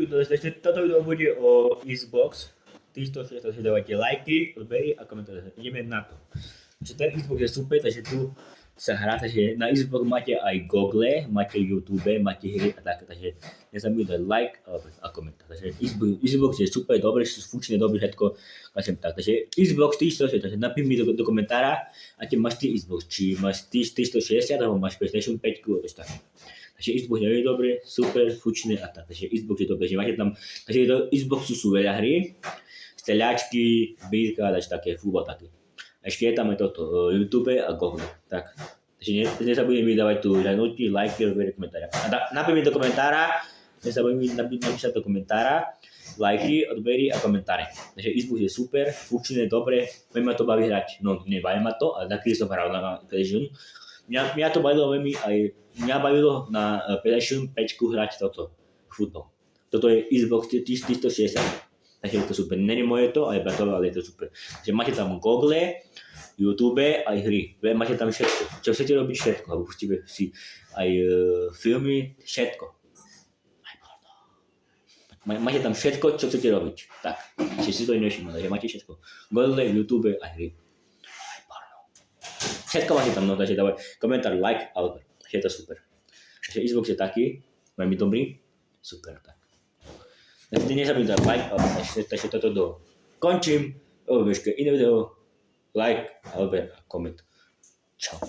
Takže toto video bude o Xbox 360, takže dávajte lajky, odbery a komentáře. Ideme na to. Takže ten Xbox je super, takže tu sa hrá, takže na Xbox máte aj Google, máte YouTube, máte hry a tak, takže nezabudnite like a komentár. Takže Xbox je super, dobrý, funkčný, dobrý, všetko, tak. Takže Xbox 360, takže napíš mi do komentára, aký máš ty Xbox, či máš 360 alebo máš PlayStation 5, tak. Takže Xbox je veľmi dobrý, super, funkčný a tak. Takže Xbox je dobrý, že máte tam, takže do Xboxu sú veľa hry, streľačky, bírka, takže také, futbol taký. A ešte je tam aj toto, YouTube a Google, tak. Takže nezabudnem mi dávať tu žanúti, lajky, odbery, komentára. A napíš mi do komentára, nezabudnem mi napísať do komentára, lajky, odbery a komentáre. Takže Xbox je super, funkčný, dobre, ma to baví hrať, no nebaví ma to, ale taký som hral na PlayStation. Mňa to bavilo veľmi, aj mňa bavilo na PlayStation 5 hrať toto, futbol. Toto je Xbox 360. Takže je to super. Není moje to, ale bratové, ale je to super. Takže máte tam Google, YouTube aj hry. Máte tam všetko. Čo chcete robiť všetko. Alebo pustíte si aj filmy, všetko. Máte tam všetko, čo chcete robiť. Tak, si to nevšimli, takže máte všetko. Google, YouTube aj hry. Všetko máte tam, no, takže dávaj komentár, like, alebo. Takže je to super. Takže Xbox je taký, veľmi dobrý, super, tak. Takže nezabudnite dať like, alebo takže toto končím, uvidíte iné video, like, alebo koment. Čau.